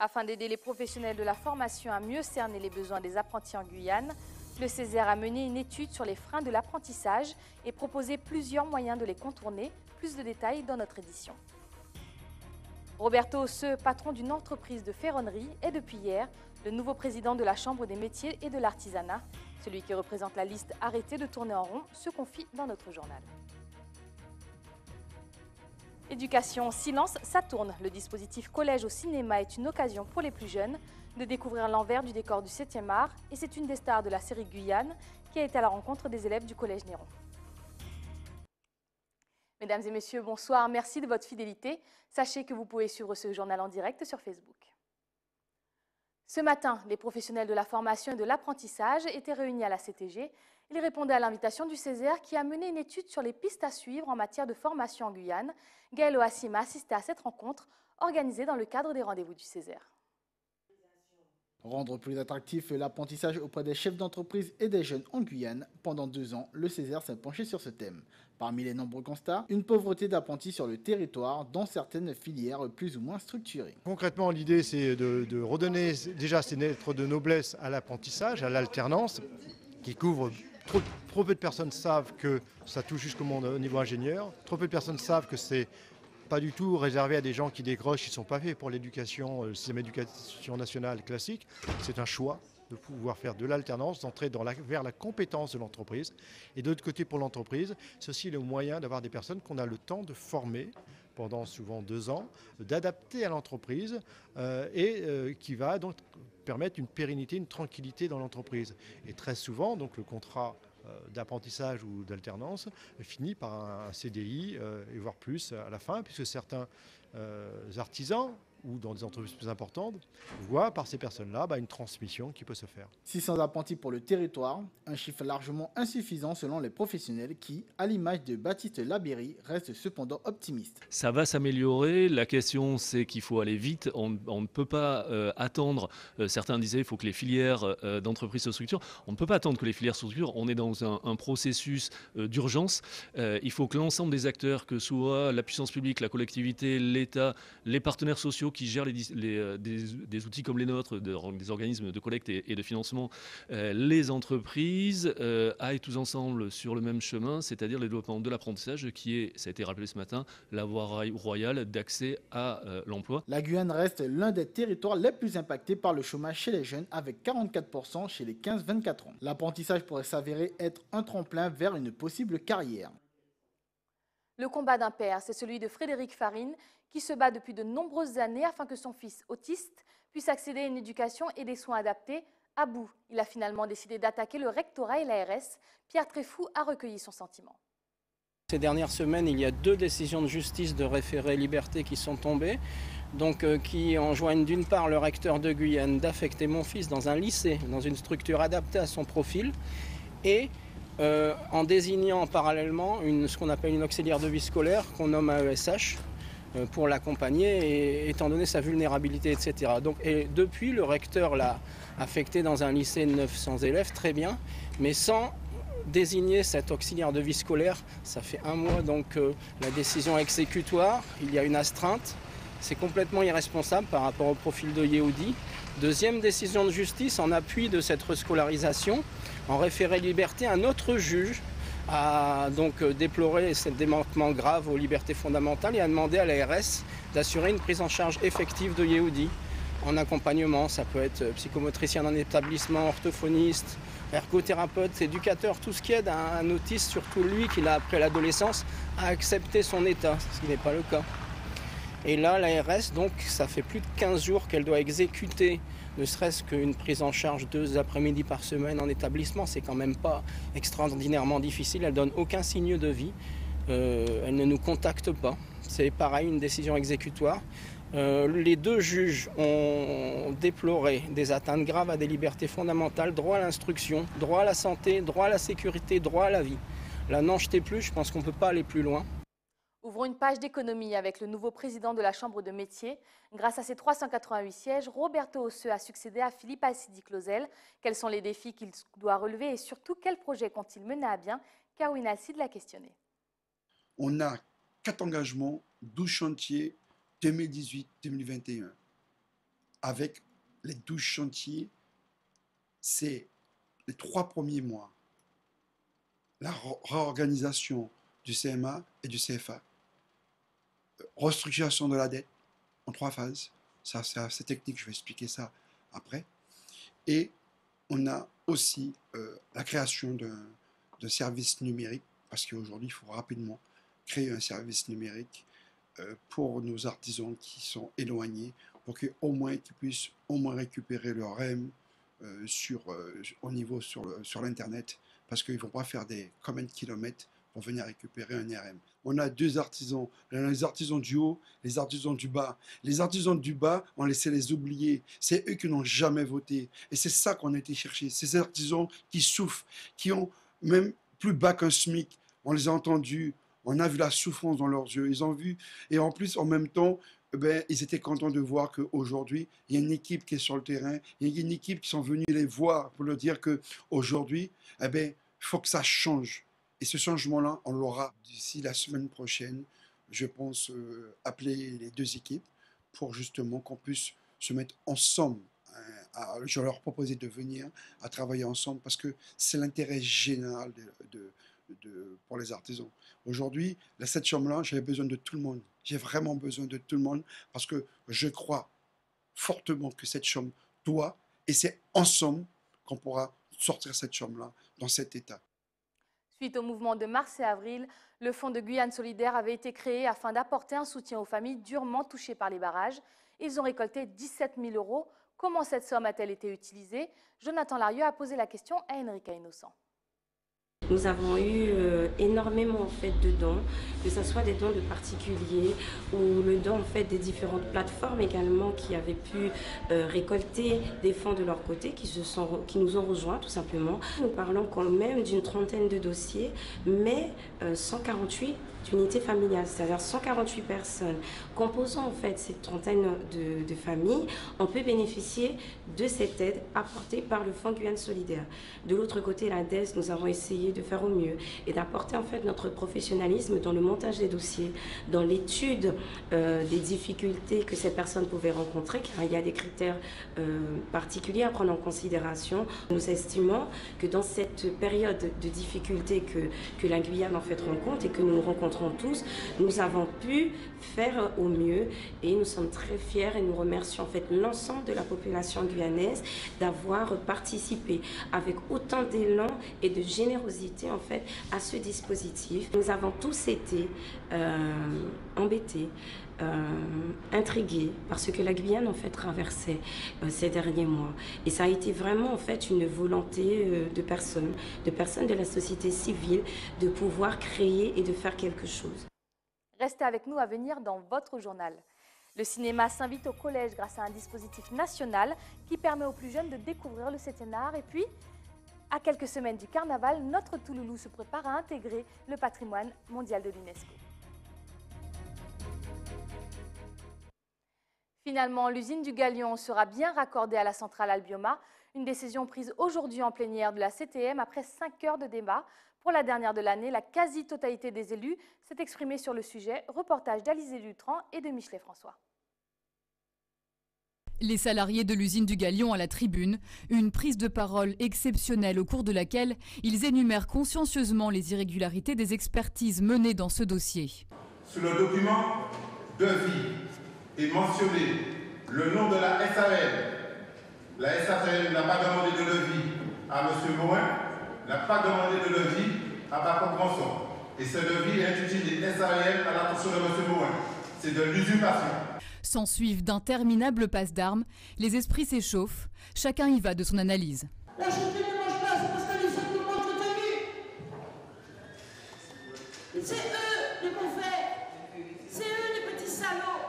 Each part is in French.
Afin d'aider les professionnels de la formation à mieux cerner les besoins des apprentis en Guyane, le Césaire a mené une étude sur les freins de l'apprentissage et proposé plusieurs moyens de les contourner. Plus de détails dans notre édition. Roberto Osseux, patron d'une entreprise de ferronnerie, est depuis hier le nouveau président de la Chambre des métiers et de l'artisanat. Celui qui représente la liste arrêtée de tourner en rond se confie dans notre journal. Éducation, silence, ça tourne. Le dispositif collège au cinéma est une occasion pour les plus jeunes de découvrir l'envers du décor du 7e art et c'est une des stars de la série Guyane qui a été à la rencontre des élèves du collège Néron. Mesdames et messieurs, bonsoir. Merci de votre fidélité. Sachez que vous pouvez suivre ce journal en direct sur Facebook. Ce matin, les professionnels de la formation et de l'apprentissage étaient réunis à la CTG. Ils répondaient à l'invitation du Césaire qui a mené une étude sur les pistes à suivre en matière de formation en Guyane. Gaël Oassima assistait à cette rencontre organisée dans le cadre des rendez-vous du Césaire. Rendre plus attractif l'apprentissage auprès des chefs d'entreprise et des jeunes en Guyane, pendant 2 ans, le Césaire s'est penché sur ce thème. Parmi les nombreux constats, une pauvreté d'apprentis sur le territoire, dans certaines filières plus ou moins structurées. Concrètement, l'idée, c'est de redonner déjà ces lettres de noblesse à l'apprentissage, à l'alternance, qui couvre trop peu de personnes savent que ça touche jusqu'au monde au niveau ingénieur. Trop peu de personnes savent que c'est pas du tout réservé à des gens qui décrochent, qui ne sont pas faits pour l'éducation, le système d'éducation nationale classique. C'est un choix de pouvoir faire de l'alternance, d'entrer vers la compétence de l'entreprise. Et de l'autre côté, pour l'entreprise, c'est aussi le moyen d'avoir des personnes qu'on a le temps de former pendant souvent 2 ans, d'adapter à l'entreprise qui va donc permettre une pérennité, une tranquillité dans l'entreprise. Et très souvent, donc le contrat d'apprentissage ou d'alternance finit par un CDI et voire plus à la fin, puisque certains artisans ou dans des entreprises plus importantes, voient par ces personnes-là une transmission qui peut se faire. 600 apprentis pour le territoire, un chiffre largement insuffisant selon les professionnels qui, à l'image de Baptiste Labéry, restent cependant optimistes. Ça va s'améliorer, la question c'est qu'il faut aller vite, on ne peut pas attendre, certains disaient il faut que les filières d'entreprises se structurent, on ne peut pas attendre que les filières se structurent, on est dans un processus d'urgence, il faut que l'ensemble des acteurs, que ce soit la puissance publique, la collectivité, l'État, les partenaires sociaux qui gèrent des outils comme les nôtres, des organismes de collecte et de financement, les entreprises aillent tous ensemble sur le même chemin, c'est-à-dire le développement de l'apprentissage qui est, ça a été rappelé ce matin, la voie royale d'accès à l'emploi. La Guyane reste l'un des territoires les plus impactés par le chômage chez les jeunes, avec 44% chez les 15-24 ans. L'apprentissage pourrait s'avérer être un tremplin vers une possible carrière. Le combat d'un père, c'est celui de Frédéric Farine, qui se bat depuis de nombreuses années afin que son fils autiste puisse accéder à une éducation et des soins adaptés. À bout, il a finalement décidé d'attaquer le rectorat et l'ARS. Pierre Tréfou a recueilli son sentiment. Ces dernières semaines, il y a 2 décisions de justice de référé liberté qui sont tombées, qui enjoignent d'une part le recteur de Guyane d'affecter mon fils dans un lycée, dans une structure adaptée à son profil, et en désignant parallèlement ce qu'on appelle une auxiliaire de vie scolaire, qu'on nomme AESH, pour l'accompagner, étant donné sa vulnérabilité, etc. Et depuis, le recteur l'a affecté dans un lycée de 900 élèves, très bien, mais sans désigner cet auxiliaire de vie scolaire. Ça fait 1 mois, donc la décision exécutoire, il y a une astreinte. C'est complètement irresponsable par rapport au profil de Yehudi. Deuxième décision de justice, en appui de cette rescolarisation, en référé liberté, un autre juge a donc déploré ces démanquements graves aux libertés fondamentales et a demandé à l'ARS d'assurer une prise en charge effective de Yehudi en accompagnement. Ça peut être psychomotricien en établissement, orthophoniste, ergothérapeute, éducateur, tout ce qui aide un autiste, surtout lui qui l'a après l'adolescence, à accepter son état, ce qui n'est pas le cas. Et là, l'ARS, donc, ça fait plus de 15 jours qu'elle doit exécuter ne serait-ce qu'une prise en charge 2 après-midi par semaine en établissement. C'est quand même pas extraordinairement difficile. Elle donne aucun signe de vie. Elle ne nous contacte pas. C'est pareil, une décision exécutoire. Les 2 juges ont déploré des atteintes graves à des libertés fondamentales, droit à l'instruction, droit à la santé, droit à la sécurité, droit à la vie. Là, n'en jetez plus, je pense qu'on ne peut pas aller plus loin. Ouvrons une page d'économie avec le nouveau président de la Chambre de métiers. Grâce à ses 388 sièges, Roberto Osseux a succédé à Philippe Alcidi-Clausel. Quels sont les défis qu'il doit relever et surtout quels projets compte-t-il mener à bien? Caroline Alcide l'a questionné. On a 4 engagements, 12 chantiers 2018-2021. avec les 12 chantiers, c'est les 3 premiers mois, la réorganisation du CMA et du CFA, restructuration de la dette en 3 phases, ça c'est assez technique, je vais expliquer ça après, et on a aussi la création d'un service numérique, parce qu'aujourd'hui il faut rapidement créer un service numérique pour nos artisans qui sont éloignés, pour qu'ils puissent au moins récupérer leur REM au niveau sur l'internet, parce qu'ils ne vont pas faire combien de kilomètres pour venir récupérer un RM. On a 2 artisans, les artisans du haut, les artisans du bas. Les artisans du bas, on laissait les oublier. C'est eux qui n'ont jamais voté. Et c'est ça qu'on a été chercher. Ces artisans qui souffrent, qui ont même plus bas qu'un SMIC. On les a entendus, on a vu la souffrance dans leurs yeux. Ils ont vu, et en plus, en même temps, ils étaient contents de voir qu'aujourd'hui, il y a une équipe qui est sur le terrain, il y a une équipe qui sont venus les voir pour leur dire qu'aujourd'hui, il faut que ça change. Et ce changement-là, on l'aura d'ici la semaine prochaine. Je pense appeler les 2 équipes pour justement qu'on puisse se mettre ensemble. Je leur proposer de venir à travailler ensemble parce que c'est l'intérêt général pour les artisans. Aujourd'hui, cette chambre-là, j'avais besoin de tout le monde. J'ai vraiment besoin de tout le monde parce que je crois fortement que cette chambre doit, et c'est ensemble qu'on pourra sortir cette chambre-là dans cet état. Suite au mouvement de mars et avril, le Fonds de Guyane solidaire avait été créé afin d'apporter un soutien aux familles durement touchées par les barrages. Ils ont récolté 17 000 €. Comment cette somme a-t-elle été utilisée? Jonathan Larieux a posé la question à Enrica Innocent. Nous avons eu énormément en fait de dons, que ce soit des dons de particuliers ou le don en fait des différentes plateformes également qui avaient pu récolter des fonds de leur côté, qui nous ont rejoints tout simplement. Nous parlons quand même d'une trentaine de dossiers, mais 148 unités familiales, c'est-à-dire 148 personnes composant en fait cette trentaine de familles, on peut bénéficier de cette aide apportée par le Fonds Guyane solidaire. De l'autre côté, la DES, nous avons essayé de faire au mieux et d'apporter en fait notre professionnalisme dans le montage des dossiers, dans l'étude des difficultés que ces personnes pouvaient rencontrer, car il y a des critères particuliers à prendre en considération. Nous estimons que dans cette période de difficultés que la Guyane en fait rencontre et que nous rencontrons tous, nous avons pu faire au mieux et nous sommes très fiers et nous remercions en fait l'ensemble de la population guyanaise d'avoir participé avec autant d'élan et de générosité en fait à ce dispositif. Nous avons tous été embêtés, intrigués par ce que la Guyane en fait traversait ces derniers mois, et ça a été vraiment en fait une volonté de personnes de la société civile de pouvoir créer et de faire quelque chose. Restez avec nous à venir dans votre journal. Le cinéma s'invite au collège grâce à un dispositif national qui permet aux plus jeunes de découvrir le 7e art. Et puis, à quelques semaines du carnaval, notre Touloulou se prépare à intégrer le patrimoine mondial de l'UNESCO. Finalement, l'usine du Galion sera bien raccordée à la centrale Albioma, une décision prise aujourd'hui en plénière de la CTM après 5 heures de débat. Pour la dernière de l'année, la quasi-totalité des élus s'est exprimée sur le sujet. Reportage d'Alizé Lutran et de Michelet François. Les salariés de l'usine du Galion à la tribune, une prise de parole exceptionnelle au cours de laquelle ils énumèrent consciencieusement les irrégularités des expertises menées dans ce dossier. Sur le document devis est mentionné le nom de la SARL. La SARL n'a pas demandé de devis à M. Morin, n'a pas demandé de devis à Bacon Granson. Et ce devis est intitulé SARL à l'attention de M. Morin. C'est de l'usurpation. S'ensuivent d'interminables passes d'armes, les esprits s'échauffent, chacun y va de son analyse. La chantier ne mange pas, c'est parce qu'elle est simplement entretenue. C'est eux les mauvais, c'est eux les petits salauds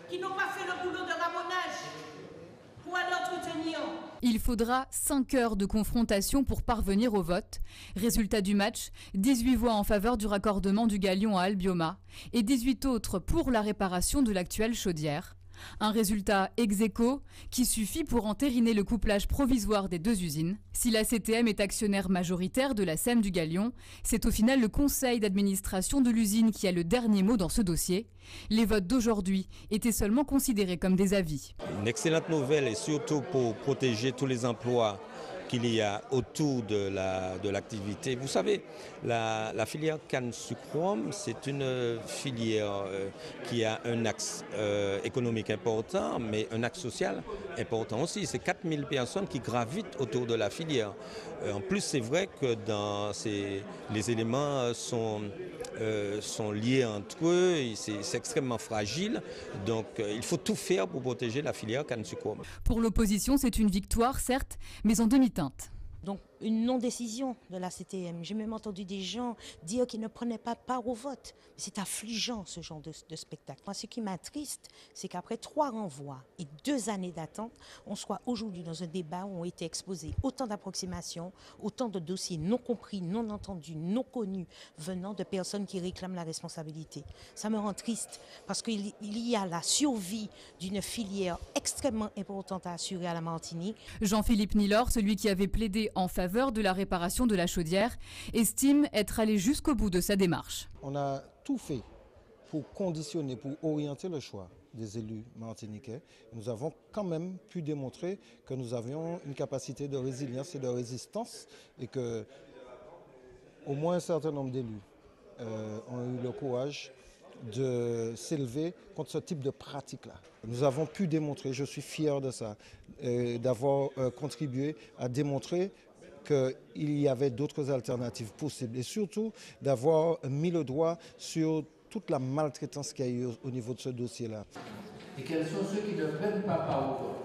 qui n'ont pas fait le boulot de ramonage pour aller entretenir. Il faudra 5 heures de confrontation pour parvenir au vote. Résultat du match, 18 voix en faveur du raccordement du Galion à Albioma et 18 autres pour la réparation de l'actuelle chaudière. Un résultat ex aequo qui suffit pour entériner le couplage provisoire des deux usines. Si la CTM est actionnaire majoritaire de la SEM du Galion, c'est au final le conseil d'administration de l'usine qui a le dernier mot dans ce dossier. Les votes d'aujourd'hui étaient seulement considérés comme des avis. Une excellente nouvelle et surtout pour protéger tous les emplois qu'il y a autour de l'activité. Vous savez, la filière canne-sucrum, c'est une filière qui a un axe économique important, mais un axe social important aussi. C'est 4000 personnes qui gravitent autour de la filière. En plus, c'est vrai que les éléments sont liés entre eux, c'est extrêmement fragile. Donc, il faut tout faire pour protéger la filière canne-sucrum. Pour l'opposition, c'est une victoire, certes, mais en demi-teinte. Donc une non-décision de la CTM. J'ai même entendu des gens dire qu'ils ne prenaient pas part au vote. C'est affligeant ce genre de spectacle. Moi, ce qui m'attriste, c'est qu'après 3 renvois et 2 années d'attente, on soit aujourd'hui dans un débat où ont été exposés autant d'approximations, autant de dossiers non compris, non entendus, non connus, venant de personnes qui réclament la responsabilité. Ça me rend triste parce qu'il y a la survie d'une filière extrêmement importante à assurer à la Martinique. Jean-Philippe Nilor, celui qui avait plaidé en faveur de la réparation de la chaudière, estime être allé jusqu'au bout de sa démarche. On a tout fait pour conditionner, pour orienter le choix des élus martiniquais. Nous avons quand même pu démontrer que nous avions une capacité de résilience et de résistance et que au moins un certain nombre d'élus ont eu le courage de s'élever contre ce type de pratique-là. Nous avons pu démontrer, je suis fier de ça, d'avoir contribué à démontrer qu'il y avait d'autres alternatives possibles et surtout d'avoir mis le doigt sur toute la maltraitance qu'il y a eu au niveau de ce dossier-là. Et quels sont ceux qui ne prennent pas part au vote?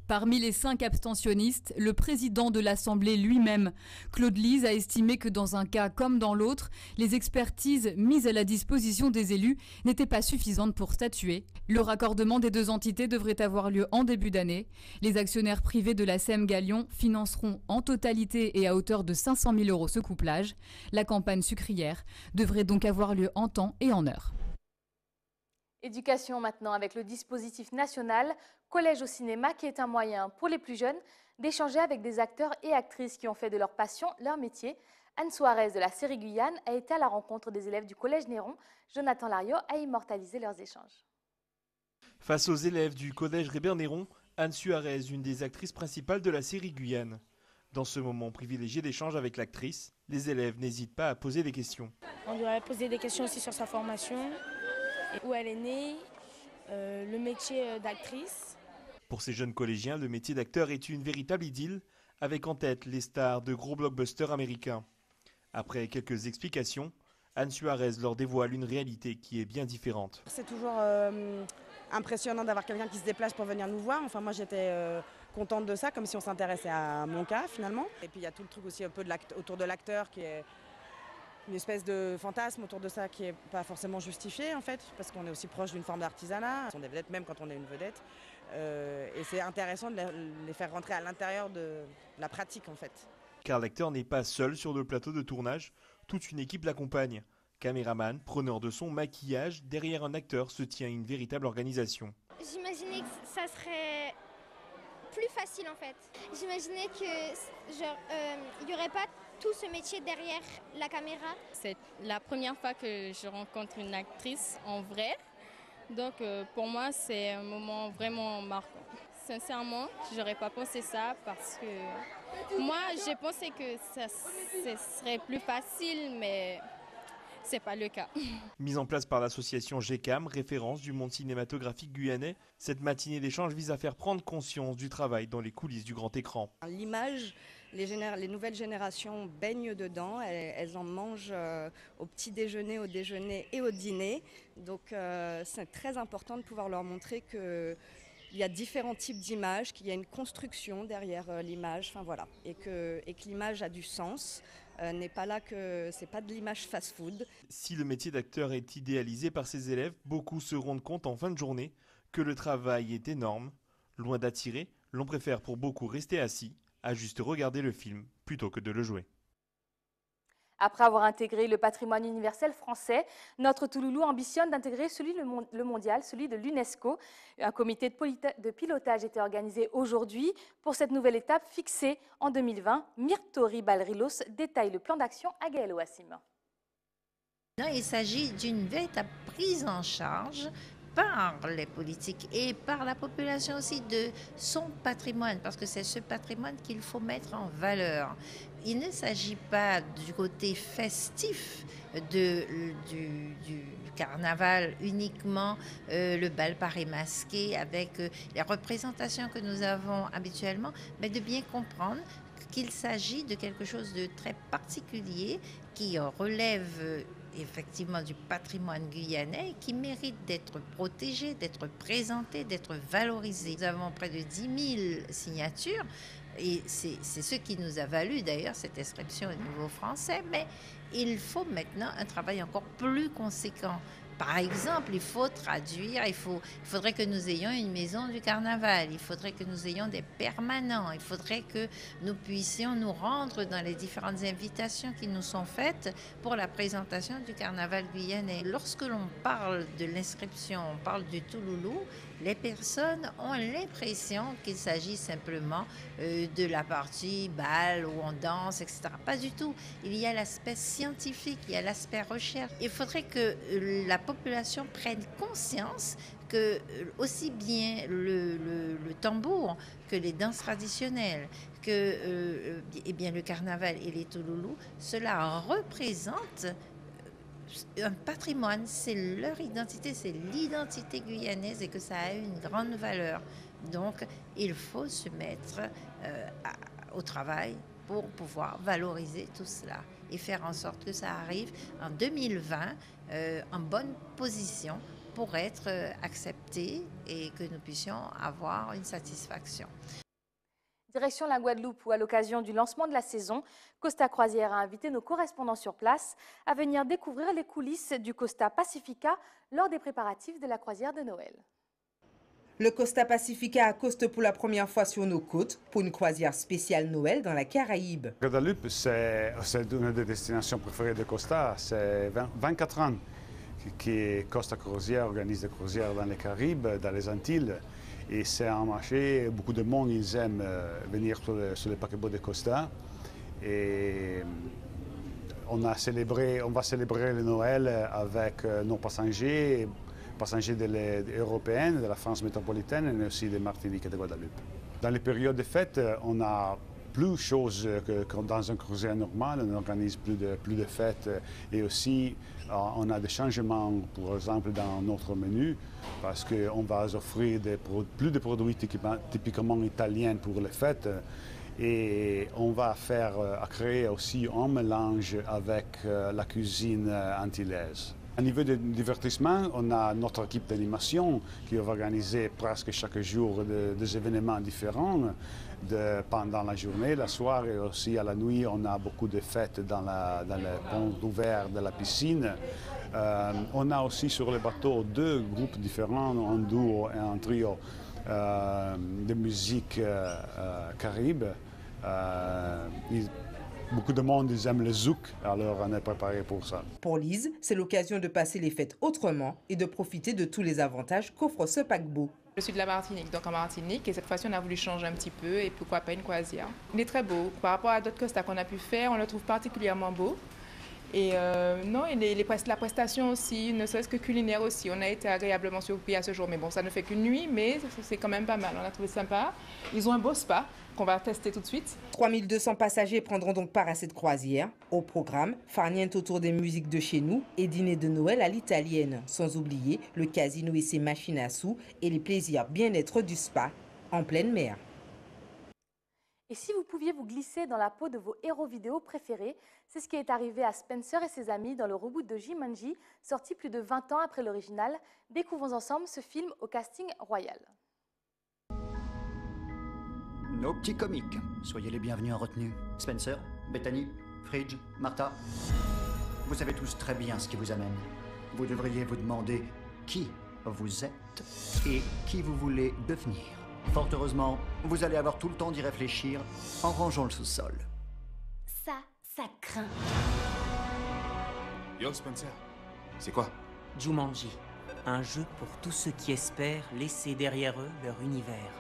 Parmi les 5 abstentionnistes, le président de l'Assemblée lui-même, Claude Lise, a estimé que dans un cas comme dans l'autre, les expertises mises à la disposition des élus n'étaient pas suffisantes pour statuer. Le raccordement des 2 entités devrait avoir lieu en début d'année. Les actionnaires privés de la SEM Galion financeront en totalité et à hauteur de 500 000 € ce couplage. La campagne sucrière devrait donc avoir lieu en temps et en heure. Éducation maintenant avec le dispositif national Collège au cinéma qui est un moyen pour les plus jeunes d'échanger avec des acteurs et actrices qui ont fait de leur passion leur métier. Anne Suarez de la série Guyane a été à la rencontre des élèves du Collège Néron. Jonathan Lariot a immortalisé leurs échanges. Face aux élèves du Collège Rébert Néron, Anne Suarez, une des actrices principales de la série Guyane. Dans ce moment privilégié d'échange avec l'actrice, les élèves n'hésitent pas à poser des questions. On doit poser des questions aussi sur sa formation, où elle est née, le métier d'actrice. Pour ces jeunes collégiens, le métier d'acteur est une véritable idylle, avec en tête les stars de gros blockbusters américains. Après quelques explications, Anne Suarez leur dévoile une réalité qui est bien différente. C'est toujours impressionnant d'avoir quelqu'un qui se déplace pour venir nous voir. Enfin, moi, j'étais contente de ça, comme si on s'intéressait à mon cas, finalement. Et puis, il y a tout le truc aussi un peu autour de l'acteur qui est une espèce de fantasme autour de ça qui n'est pas forcément justifié, en fait, parce qu'on est aussi proche d'une forme d'artisanat. On est vedette même quand on est une vedette. Et c'est intéressant de les faire rentrer à l'intérieur de la pratique, en fait. Car l'acteur n'est pas seul sur le plateau de tournage, toute une équipe l'accompagne. Caméraman, preneur de son, maquillage, derrière un acteur se tient une véritable organisation. J'imaginais que ça serait plus facile en fait. J'imaginais que il n'y aurait pas tout ce métier derrière la caméra. C'est la première fois que je rencontre une actrice en vrai. Donc pour moi c'est un moment vraiment marquant. Sincèrement, j'aurais pas pensé ça parce que moi j'ai pensé que ce serait plus facile, mais c'est pas le cas. Mise en place par l'association GECAM, référence du monde cinématographique guyanais, cette matinée d'échange vise à faire prendre conscience du travail dans les coulisses du grand écran. L'image, les nouvelles générations baignent dedans, elles en mangent au petit déjeuner, au déjeuner et au dîner. Donc c'est très important de pouvoir leur montrer qu'il y a différents types d'images, qu'il y a une construction derrière l'image, enfin voilà, et que l'image a du sens. N'est pas là que c'est pas de l'image fast-food. Si le métier d'acteur est idéalisé par ses élèves, beaucoup se rendent compte en fin de journée que le travail est énorme. Loin d'attirer, l'on préfère pour beaucoup rester assis, à juste regarder le film plutôt que de le jouer. Après avoir intégré le patrimoine universel français, notre Touloulou ambitionne d'intégrer le mondial, celui de l'UNESCO. Un comité de pilotage était organisé aujourd'hui pour cette nouvelle étape fixée en 2020. Myrtori Balrilos détaille le plan d'action à Gaël Ouassim. Il s'agit d'une véritable prise en charge par les politiques et par la population aussi de son patrimoine, parce que c'est ce patrimoine qu'il faut mettre en valeur. Il ne s'agit pas du côté festif du carnaval uniquement, le bal Paris masqué avec les représentations que nous avons habituellement, mais de bien comprendre qu'il s'agit de quelque chose de très particulier qui relève effectivement du patrimoine guyanais qui mérite d'être protégé, d'être présenté, d'être valorisé. Nous avons près de 10 000 signatures et c'est ce qui nous a valu d'ailleurs cette inscription au niveau français, mais il faut maintenant un travail encore plus conséquent. Par exemple, il faut traduire, il faudrait que nous ayons une maison du carnaval, il faudrait que nous ayons des permanents, il faudrait que nous puissions nous rendre dans les différentes invitations qui nous sont faites pour la présentation du carnaval guyanais. Lorsque l'on parle de l'inscription, on parle du Touloulou, les personnes ont l'impression qu'il s'agit simplement de la partie bal où on danse, etc. Pas du tout. Il y a l'aspect scientifique, il y a l'aspect recherche. Il faudrait que la population prenne conscience que aussi bien le tambour que les danses traditionnelles, que eh bien, le carnaval et les Touloulous, cela représente un patrimoine, c'est leur identité, c'est l'identité guyanaise et que ça a une grande valeur. Donc, il faut se mettre au travail pour pouvoir valoriser tout cela et faire en sorte que ça arrive en 2020 en bonne position pour être accepté et que nous puissions avoir une satisfaction. Direction la Guadeloupe où, à l'occasion du lancement de la saison, Costa Croisière a invité nos correspondants sur place à venir découvrir les coulisses du Costa Pacifica lors des préparatifs de la croisière de Noël. Le Costa Pacifica accoste pour la première fois sur nos côtes pour une croisière spéciale Noël dans la Caraïbe. Guadeloupe, c'est une des destinations préférées de Costa. C'est 24 ans que Costa Croisière organise des croisières dans les Caraïbes, dans les Antilles. Et c'est un marché, beaucoup de monde, ils aiment venir sur les paquebots de Costa. Et on va célébrer le Noël avec nos passagers européens, de la France métropolitaine, mais aussi des Martiniques et de Guadeloupe. Dans les périodes de fête, on a plus de choses que dans un croisière normal. On organise plus de fêtes et aussi on a des changements, par exemple, dans notre menu parce qu'on va offrir plus de produits typiquement italiens pour les fêtes et on va créer aussi un mélange avec la cuisine antillaise. Au niveau de divertissement, on a notre équipe d'animation qui va organiser presque chaque jour des événements différents pendant la journée, la soirée et aussi à la nuit. On a beaucoup de fêtes dans le pont ouvert de la piscine. On a aussi sur le bateau 2 groupes différents, un duo et un trio de musique caraïbe. Beaucoup de monde aime le zouk, alors on est préparé pour ça. Pour Lise, c'est l'occasion de passer les fêtes autrement et de profiter de tous les avantages qu'offre ce paquebot. Je suis de la Martinique, donc en Martinique, et cette fois-ci on a voulu changer un petit peu et pourquoi pas une croisière. Il est très beau. Par rapport à d'autres costas qu'on a pu faire, on le trouve particulièrement beau. Et non, la prestation aussi, ne serait-ce que culinaire aussi. On a été agréablement surpris à ce jour. Mais bon, ça ne fait qu'une nuit, mais c'est quand même pas mal. On a trouvé sympa. Ils ont un beau spa qu'on va tester tout de suite. 3200 passagers prendront donc part à cette croisière. Au programme, farniente autour des musiques de chez nous et dîner de Noël à l'italienne. Sans oublier le casino et ses machines à sous et les plaisirs bien-être du spa en pleine mer. Et si vous pouviez vous glisser dans la peau de vos héros vidéo préférés, c'est ce qui est arrivé à Spencer et ses amis dans le reboot de Jumanji, sorti plus de 20 ans après l'original. Découvrons ensemble ce film au casting royal. Nos petits comiques, soyez les bienvenus en retenue. Spencer, Bethany, Fridge, Martha. Vous savez tous très bien ce qui vous amène. Vous devriez vous demander qui vous êtes et qui vous voulez devenir. Fort heureusement, vous allez avoir tout le temps d'y réfléchir en rangeant le sous-sol. Ça craint. Yo Spencer, c'est quoi? Jumanji, un jeu pour tous ceux qui espèrent laisser derrière eux leur univers.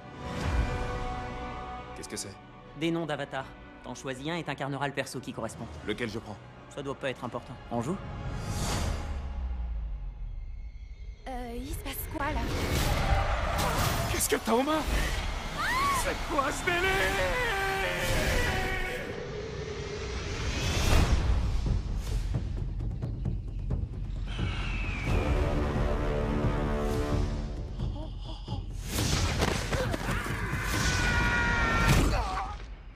Qu'est-ce que c'est? Des noms d'avatars. T'en choisis un et t'incarneras le perso qui correspond. Lequel je prends? Ça doit pas être important. On joue? Il se passe quoi là? Qu'est-ce que t'as en main? C'est quoi ce délire?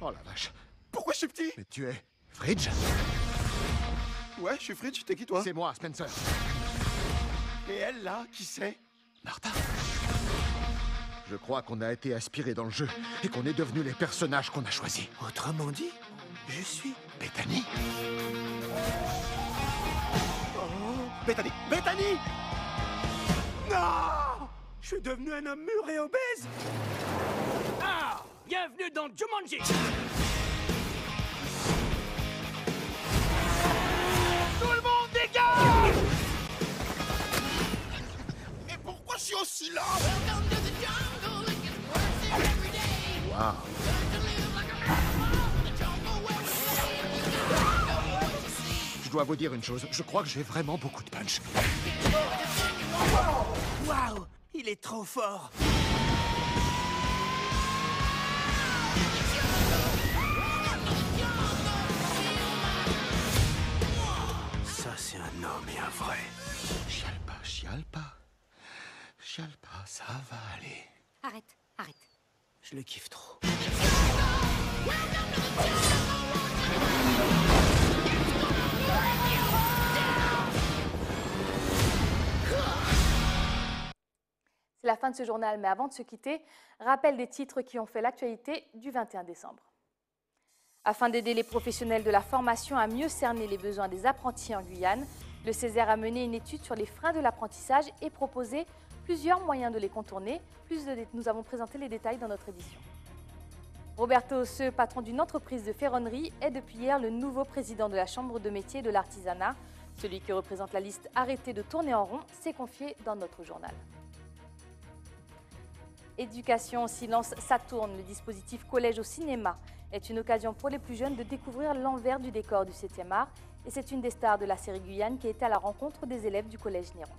Oh la vache. Pourquoi je suis petit? Mais tu es Fridge? Ouais, je suis Fridge, t'es qui toi? C'est moi, Spencer. Et elle là, qui c'est? Martha. Je crois qu'on a été aspiré dans le jeu et qu'on est devenus les personnages qu'on a choisis. Autrement dit, je suis Bethany. Oh, Bethany! Bethany! Non! Je suis devenu un homme mûr et obèse! Ah! Bienvenue dans Jumanji! Tout le monde dégage! Mais pourquoi je suis aussi lent? Wow. Je dois vous dire une chose, je crois que j'ai vraiment beaucoup de punch. Waouh! Il est trop fort! Ça, c'est un homme et un vrai. Chiale pas, chiale pas. Chiale pas, ça va aller. Arrête, arrête. Je le kiffe trop. C'est la fin de ce journal, mais avant de se quitter, rappel des titres qui ont fait l'actualité du 21 décembre. Afin d'aider les professionnels de la formation à mieux cerner les besoins des apprentis en Guyane, le Césaire a mené une étude sur les freins de l'apprentissage et proposé plusieurs moyens de les contourner. Nous avons présenté les détails dans notre édition. Roberto Osseux, patron d'une entreprise de ferronnerie, est depuis hier le nouveau président de la Chambre de métier de l'artisanat. Celui qui représente la liste arrêtée de tourner en rond s'est confié dans notre journal. Éducation, silence, ça tourne. Le dispositif Collège au cinéma est une occasion pour les plus jeunes de découvrir l'envers du décor du 7e art. Et c'est une des stars de la série Guyane qui a été à la rencontre des élèves du Collège Néron.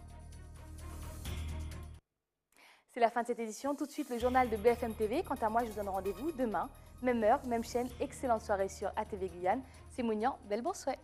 C'est la fin de cette édition. Tout de suite, le journal de BFM TV. Quant à moi, je vous donne rendez-vous demain, même heure, même chaîne. Excellente soirée sur ATV Guyane. C'est Mounian. Belle bonne soirée.